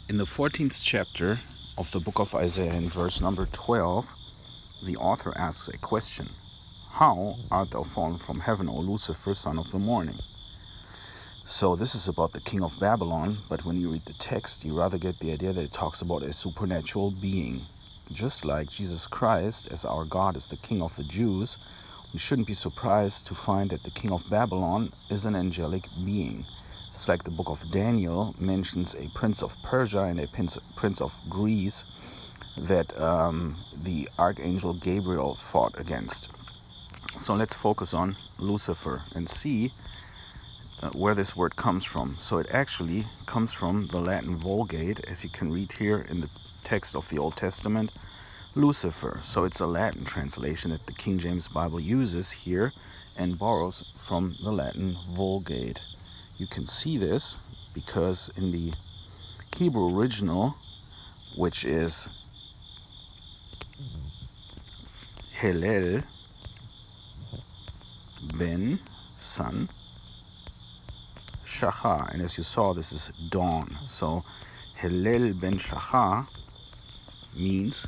In the 14th chapter of the book of Isaiah, in verse number 12, the author asks a question. How art thou fallen from heaven, O Lucifer, son of the morning? So this is about the king of Babylon, but when you read the text, you rather get the idea that it talks about a supernatural being. Just like Jesus Christ, as our God, is the king of the Jews, we shouldn't be surprised to find that the king of Babylon is an angelic being. Just like the book of Daniel mentions a prince of Persia and a prince of Greece that the archangel Gabriel fought against. So let's focus on Lucifer and see where this word comes from. So it actually comes from the Latin Vulgate, as you can read here in the text of the Old Testament, Lucifer. So it's a Latin translation that the King James Bible uses here and borrows from the Latin Vulgate. You can see this because in the Hebrew original, which is Hillel ben sun Shachar, and as you saw, this is dawn. So Hillel ben Shachar means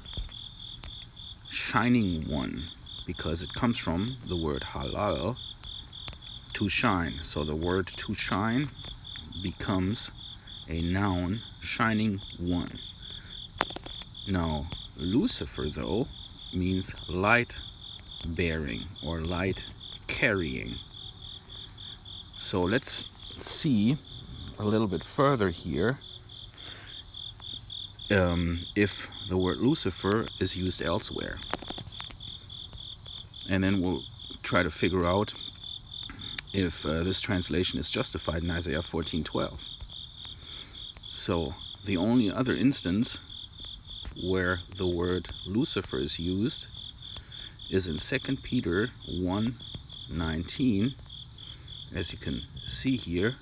shining one, because it comes from the word halal, to shine. So the word to shine becomes a noun, shining one. Now Lucifer, though, means light bearing or light carrying. So let's see a little bit further here if the word Lucifer is used elsewhere, and then we'll try to figure out if this translation is justified in Isaiah 14:12. So the only other instance where the word Lucifer is used is in 2 Peter 1:19, as you can see here.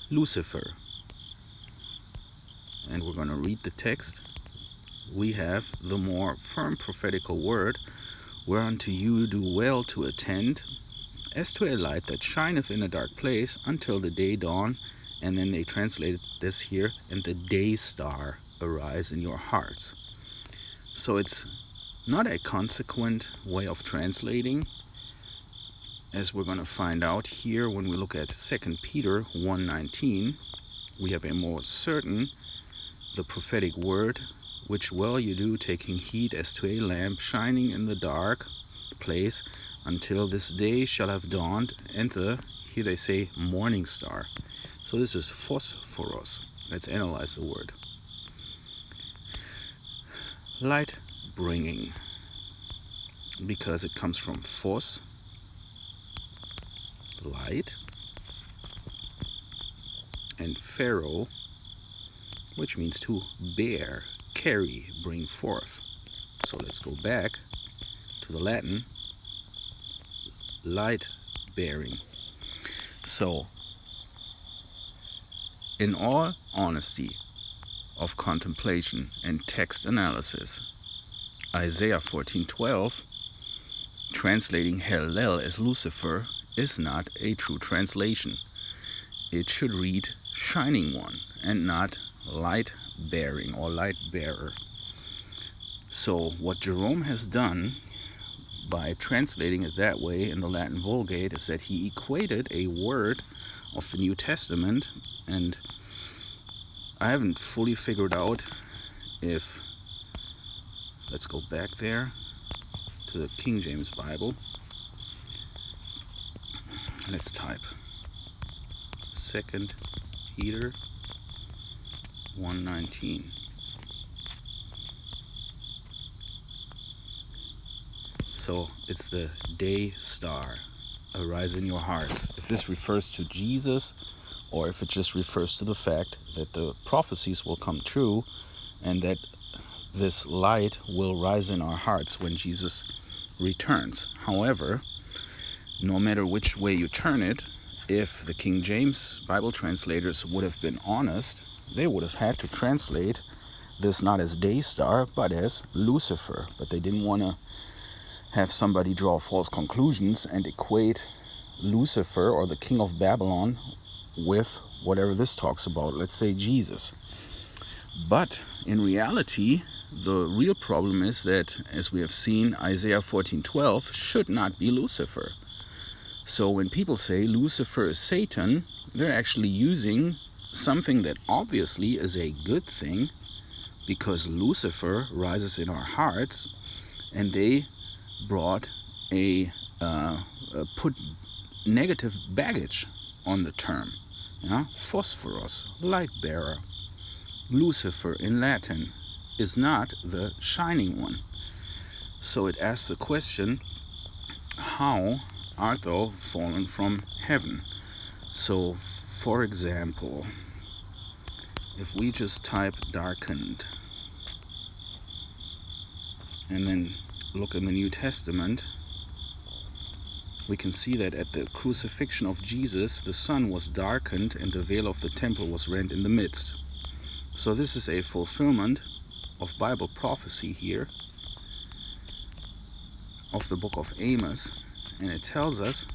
Lucifer. And we're going to read the text. We have the more firm prophetical word, whereunto you do well to attend, as to a light that shineth in a dark place until the day dawn. And then they translated this here, and the day star arise in your hearts. So it's not a consequent way of translating, as we're going to find out here when we look at 2 Peter 1:19. We have a more certain, the prophetic word, which well you do, taking heed as to a lamp shining in the dark place until this day shall have dawned, and here they say, morning star. So this is phosphoros. Let's analyze the word. Light bringing, because it comes from phos, light, and pharaoh, which means to bear, carry, bring forth. So let's go back to the Latin, light bearing. So in all honesty of contemplation and text analysis, Isaiah 14:12, translating Hillel as Lucifer, is not a true translation. It should read shining one and not light bearing or light bearer. So what Jerome has done by translating it that way in the Latin Vulgate is that he equated a word of the New Testament, and I haven't fully figured out if, let's go back there to the King James Bible. Let's type 2 Peter 1:19. So it's the day star, arise in your hearts. If this refers to Jesus, or if it just refers to the fact that the prophecies will come true and that this light will rise in our hearts when Jesus returns. However, no matter which way you turn it, if the King James Bible translators would have been honest, they would have had to translate this not as day star, but as Lucifer. But they didn't want to have somebody draw false conclusions and equate Lucifer, or the king of Babylon, with whatever this talks about, let's say Jesus. But in reality, the real problem is that, as we have seen, Isaiah 14:12 should not be Lucifer. So when people say Lucifer is Satan, they're actually using something that obviously is a good thing, because Lucifer rises in our hearts, and they brought put negative baggage on the term. Phosphorus, light bearer. Lucifer in Latin is not the shining one. So it asks the question, how art thou fallen from heaven? So, for example, if we just type darkened and then look in the New Testament, we can see that at the crucifixion of Jesus, the sun was darkened and the veil of the temple was rent in the midst. So this is a fulfillment of Bible prophecy here, of the book of Amos, and it tells us,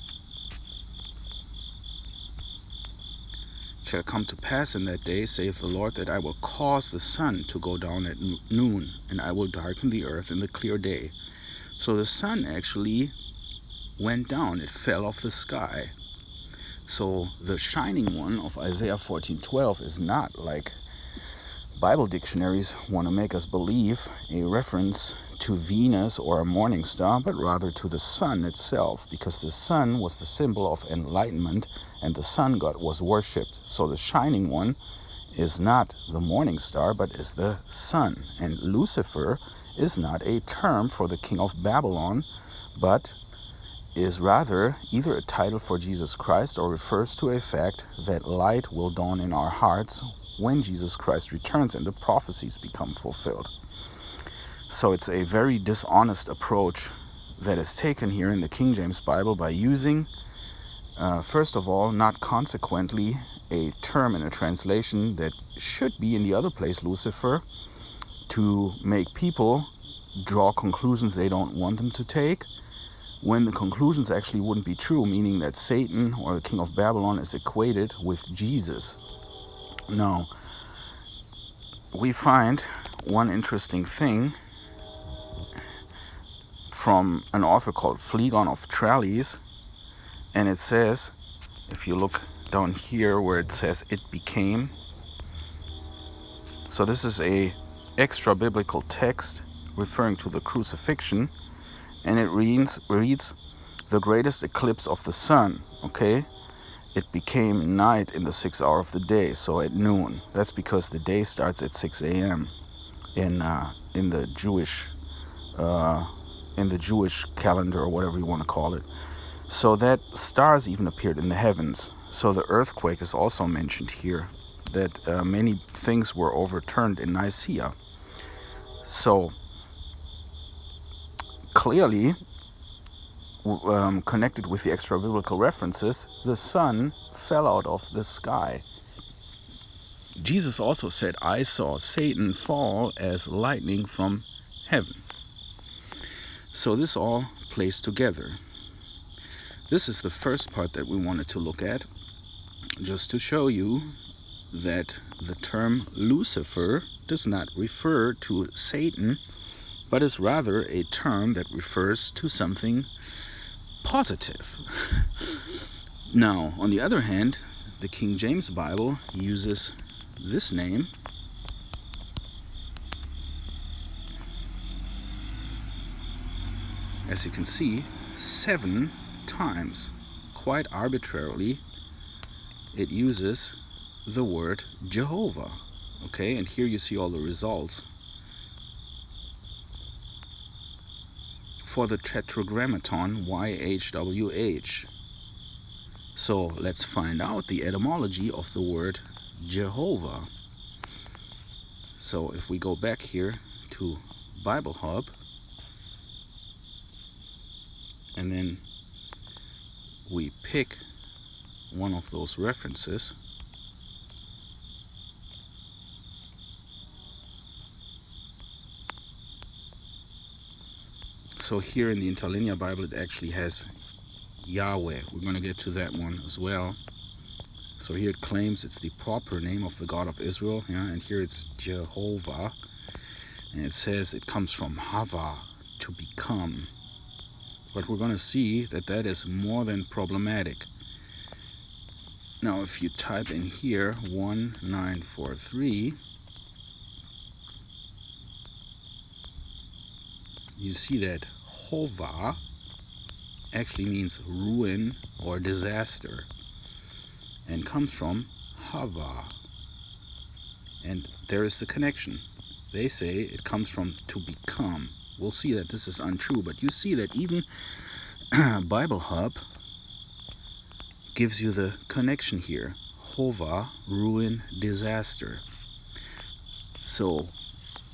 "It shall come to pass in that day, saith the Lord, that I will cause the sun to go down at noon, and I will darken the earth in the clear day." So the sun actually went down, it fell off the sky. So the shining one of Isaiah 14:12 is not, like Bible dictionaries want to make us believe, a reference to Venus or a morning star, but rather to the sun itself, because the sun was the symbol of enlightenment and the sun god was worshipped. So the shining one is not the morning star, but is the sun. And Lucifer is not a term for the king of Babylon, but is rather either a title for Jesus Christ or refers to a fact that light will dawn in our hearts when Jesus Christ returns and the prophecies become fulfilled. So it's a very dishonest approach that is taken here in the King James Bible by using, first of all, not consequently, a term in a translation that should be in the other place, Lucifer, to make people draw conclusions they don't want them to take, when the conclusions actually wouldn't be true, meaning that Satan or the king of Babylon is equated with Jesus. Now, we find one interesting thing from an author called Phlegon of Tralles, and it says, if you look down here where it says "it became," so this is a extra biblical text referring to the crucifixion, and it reads "the greatest eclipse of the sun," okay? "It became night in the 6th hour of the day," so at noon. That's because the day starts at 6 a.m. in the Jewish calendar, or whatever you want to call it. So that stars even appeared in the heavens. So the earthquake is also mentioned here, that many things were overturned in Nicaea. So clearly, connected with the extra biblical references, the sun fell out of the sky. Jesus also said, "I saw Satan fall as lightning from heaven." So this all plays together. This is the first part that we wanted to look at, just to show you that the term Lucifer does not refer to Satan, but is rather a term that refers to something positive. Now, on the other hand, the King James Bible uses this name, as you can see, 7 times. Quite arbitrarily, it uses the word Jehovah. Okay, and here you see all the results for the tetragrammaton YHWH. So let's find out the etymology of the word Jehovah. So if we go back here to Bible Hub, and then we pick one of those references, so here in the Interlinear Bible it actually has Yahweh. We're going to get to that one as well. So here it claims it's the proper name of the God of Israel, and here it's Jehovah, and it says it comes from hava, to become. But we're going to see that that is more than problematic. Now, if you type in here 1943, you see that hova actually means ruin or disaster, and comes from hava. And there is the connection. They say it comes from to become. We'll see that this is untrue, but you see that even Bible Hub gives you the connection here. Hova, ruin, disaster. So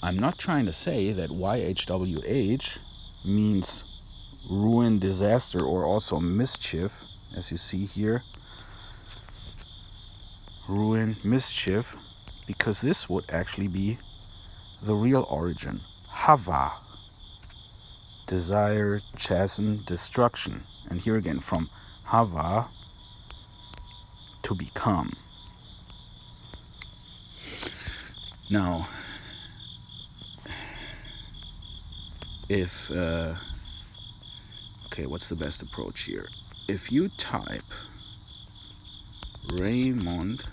I'm not trying to say that YHWH means ruin, disaster, or also mischief, as you see here. Ruin, mischief, because this would actually be the real origin. Hava, desire, chasm, destruction. And here again, from hava, to become. Now, if, okay, what's the best approach here? If you type Raymond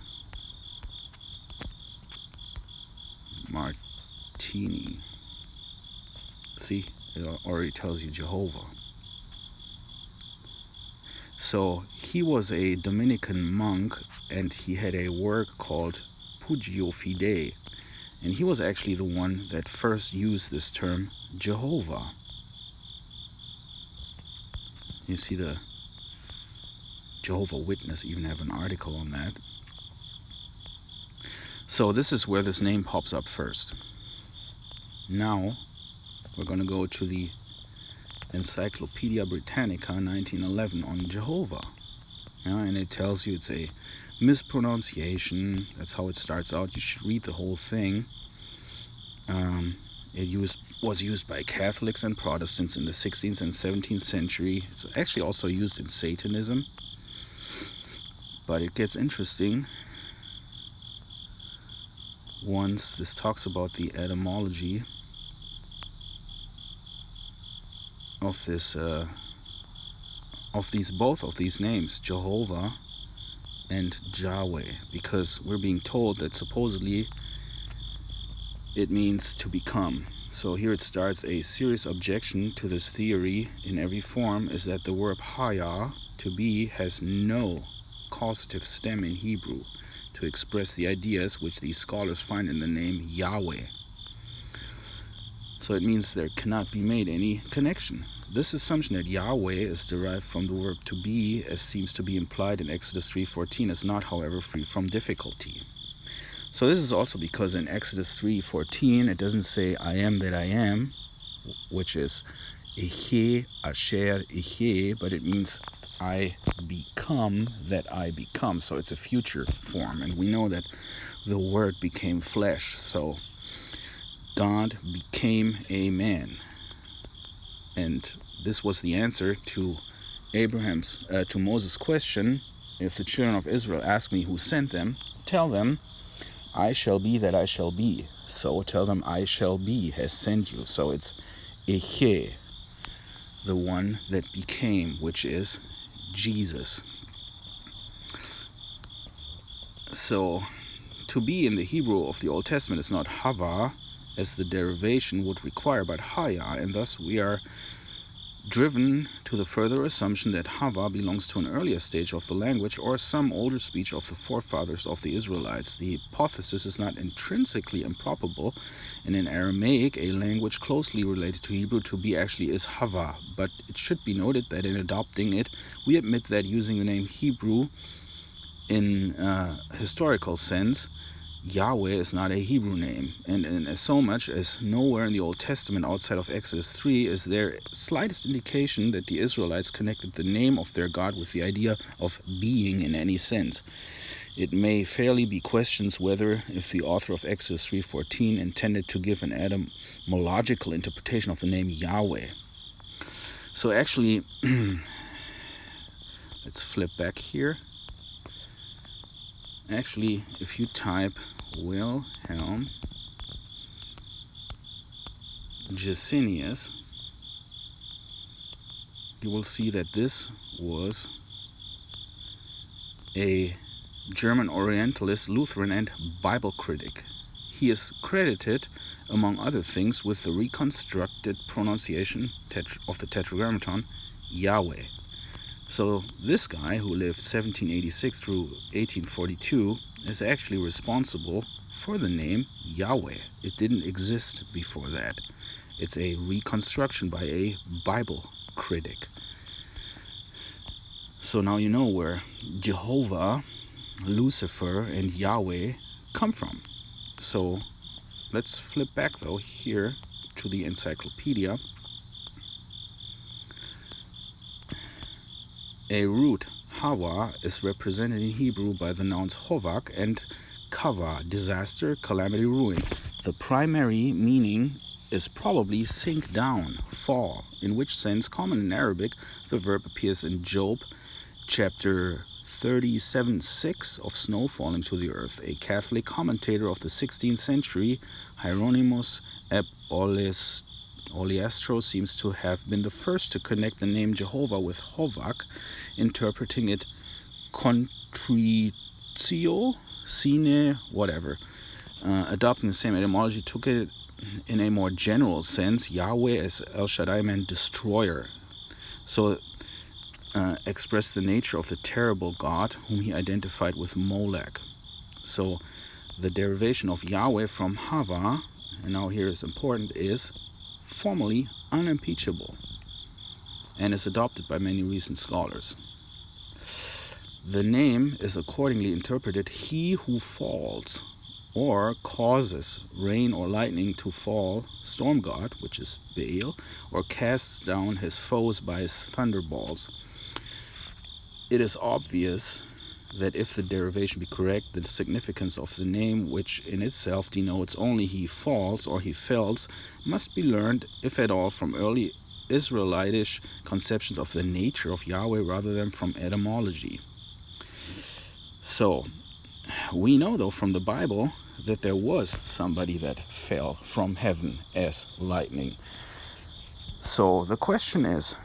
Martini, see, it already tells you Jehovah. So he was a Dominican monk, and he had a work called Pugio Fidei, and he was actually the one that first used this term Jehovah. You see, the Jehovah Witness even have an article on that. So this is where this name pops up first. Now we're going to go to the Encyclopedia Britannica 1911 on Jehovah. And it tells you it's a mispronunciation. That's how it starts out. You should read the whole thing. It was used by Catholics and Protestants in the 16th and 17th century. It's actually also used in Satanism. But it gets interesting once this talks about the etymology of this, both of these names, Jehovah and Yahweh, because we're being told that supposedly it means to become. So here it starts: a serious objection to this theory in every form is that the verb haya, to be, has no causative stem in Hebrew to express the ideas which these scholars find in the name Yahweh. So it means there cannot be made any connection. This assumption that Yahweh is derived from the verb to be, as seems to be implied in Exodus 3:14, is not, however, free from difficulty. So this is also because in Exodus 3:14 it doesn't say I am that I am, which is Ehe Asher Ehe, but it means I become that I become. So it's a future form, and we know that the Word became flesh. So God became a man, and this was the answer to to Moses' question: if the children of Israel ask me who sent them, tell them I shall be that I shall be. So tell them I shall be has sent you. So it's Ehe, the one that became, which is Jesus. So to be in the Hebrew of the Old Testament is not hava, as the derivation would require, but haya, and thus we are driven to the further assumption that hava belongs to an earlier stage of the language or some older speech of the forefathers of the Israelites. The hypothesis is not intrinsically improbable, and in Aramaic, a language closely related to Hebrew, to be actually is hava, but it should be noted that in adopting it, we admit that using the name Hebrew in historical sense, Yahweh is not a Hebrew name, and as so much as nowhere in the Old Testament outside of Exodus 3 is there slightest indication that the Israelites connected the name of their God with the idea of being in any sense. It may fairly be questioned whether, if the author of Exodus 3:14 intended to give an etymological interpretation of the name Yahweh. So actually, let's flip back here. Actually, if you type Wilhelm Gesenius, you will see that this was a German Orientalist, Lutheran, and Bible critic. He is credited, among other things, with the reconstructed pronunciation of the Tetragrammaton, Yahweh. So this guy, who lived 1786 through 1842, is actually responsible for the name Yahweh. It didn't exist before that. It's a reconstruction by a Bible critic. So now you know where Jehovah, Lucifer, and Yahweh come from. So let's flip back though here to the encyclopedia. A root, Hawa, is represented in Hebrew by the nouns hovak and kava, disaster, calamity, ruin. The primary meaning is probably sink down, fall, in which sense, common in Arabic, the verb appears in Job chapter 37:6 of snow falling to the earth. A Catholic commentator of the 16th century, Hieronymus ab Oleastro, seems to have been the first to connect the name Jehovah with Hovak, interpreting it contritio, sine, whatever. Adopting the same etymology, took it in a more general sense. Yahweh as El Shaddai meant destroyer. So expressed the nature of the terrible God whom he identified with Molech. So the derivation of Yahweh from Hava, and now here is important, is formally unimpeachable and is adopted by many recent scholars. The name is accordingly interpreted he who falls or causes rain or lightning to fall, storm god, which is Baal, or casts down his foes by his thunderballs. It is obvious that if the derivation be correct, the significance of the name, which in itself denotes only he falls or he fells, must be learned, if at all, from early Israelitish conceptions of the nature of Yahweh rather than from etymology. So, we know though from the Bible that there was somebody that fell from heaven as lightning. So the question is,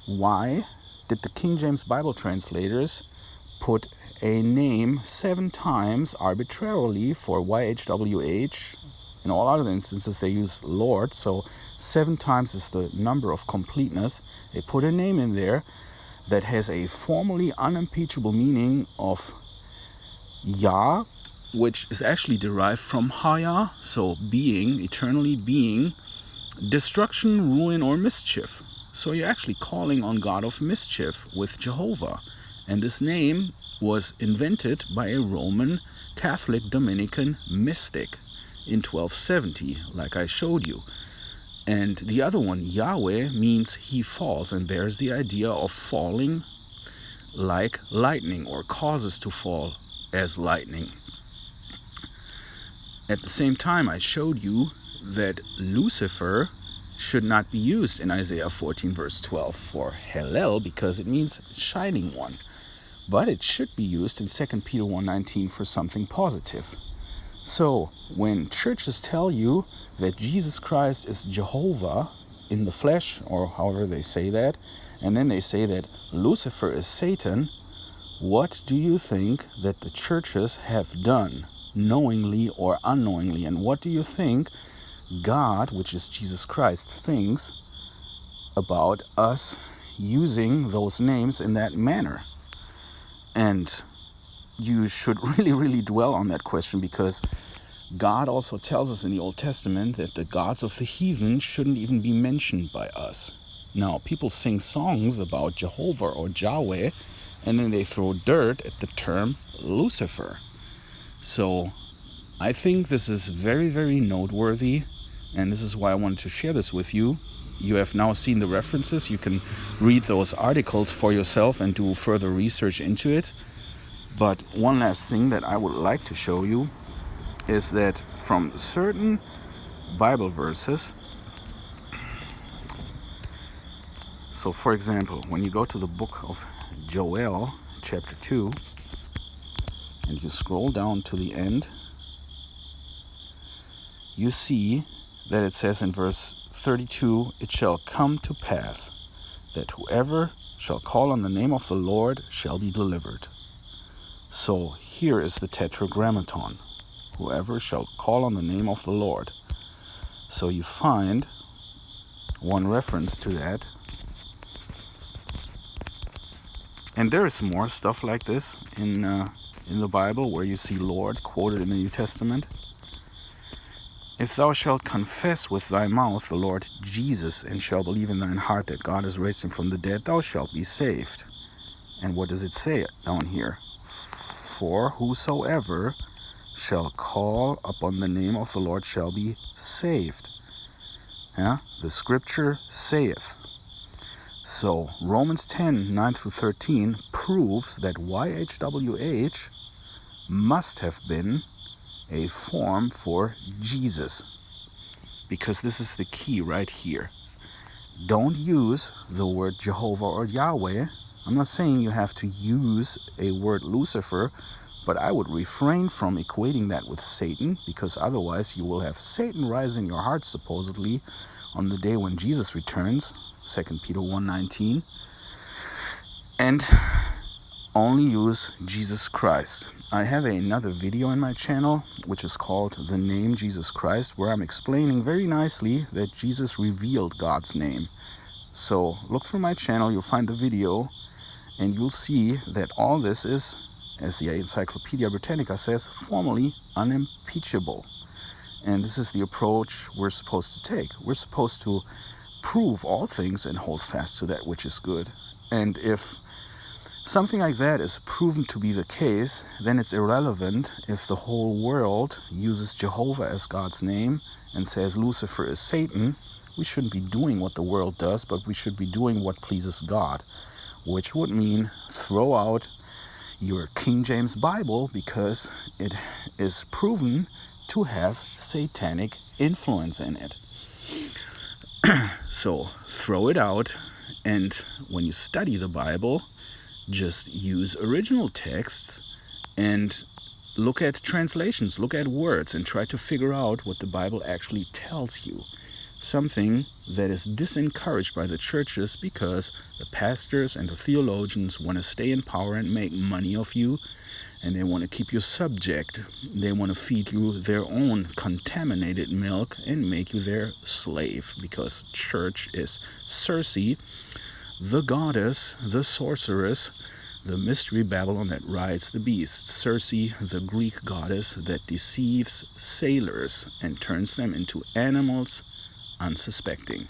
why did the King James Bible translators put a name 7 times arbitrarily for YHWH? In all other instances they use Lord, so 7 times is the number of completeness. They put a name in there that has a formally unimpeachable meaning of Yah, which is actually derived from Haya, so being, eternally being, destruction, ruin, or mischief. So you're actually calling on God of mischief with Jehovah. And this name was invented by a Roman Catholic Dominican mystic in 1270, like I showed you. And the other one, Yahweh, means he falls and bears the idea of falling like lightning, or causes to fall as lightning. At the same time, I showed you that Lucifer should not be used in Isaiah 14 verse 12 for Hallel, because it means shining one. But it should be used in 2 Peter 1:19 for something positive. So when churches tell you that Jesus Christ is Jehovah in the flesh, or however they say that, and then they say that Lucifer is Satan, what do you think that the churches have done, knowingly or unknowingly? And what do you think God, which is Jesus Christ, thinks about us using those names in that manner? And you should really dwell on that question, because God also tells us in the Old Testament that the gods of the heathen shouldn't even be mentioned by us. Now, people sing songs about Jehovah or Yahweh, and then they throw dirt at the term Lucifer. So I think this is very noteworthy, and this is why I wanted to share this with you. You have now seen the references. You can read those articles for yourself and do further research into it. But one last thing that I would like to show you is that from certain Bible verses, so for example, when you go to the book of Joel, chapter 2, and you scroll down to the end, you see that it says in verse 32, "It shall come to pass that whoever shall call on the name of the Lord shall be delivered." So here is the tetragrammaton. Whoever shall call on the name of the Lord. So you find one reference to that. And there is more stuff like this in the Bible where you see Lord quoted in the New Testament. "If thou shalt confess with thy mouth the Lord Jesus, and shalt believe in thine heart that God has raised him from the dead, thou shalt be saved." And what does it say down here? "For whosoever shall call upon the name of the Lord shall be saved." Yeah? The scripture saith. So Romans 10, 9 through 13 proves that YHWH must have been a form for Jesus. Because this is the key right here. Don't use the word Jehovah or Yahweh. I'm not saying you have to use a word Lucifer, but I would refrain from equating that with Satan, because otherwise you will have Satan rise in your heart supposedly on the day when Jesus returns, 2 Peter 1:19, and only use Jesus Christ. I have another video in my channel which is called The Name Jesus Christ, where I'm explaining very nicely that Jesus revealed God's name. So look through my channel, you'll find the video, and you'll see that all this is, as the Encyclopedia Britannica says, formally unimpeachable. And this is the approach we're supposed to take. We're supposed to prove all things and hold fast to that which is good. And if something like that is proven to be the case, then it's irrelevant if the whole world uses Jehovah as God's name and says Lucifer is Satan. We shouldn't be doing what the world does, but we should be doing what pleases God, which would mean throw out your King James Bible because it is proven to have satanic influence in it. So throw it out, and when you study the Bible, just use original texts and look at translations, look at words, and try to figure out what the Bible actually tells you. Something that is disencouraged by the churches because the pastors and the theologians want to stay in power and make money off you, and they want to keep you subject. They want to feed you their own contaminated milk and make you their slave, because church is Circe, the goddess, the sorceress, the mystery Babylon that rides the beast. Circe, the Greek goddess that deceives sailors and turns them into animals unsuspecting.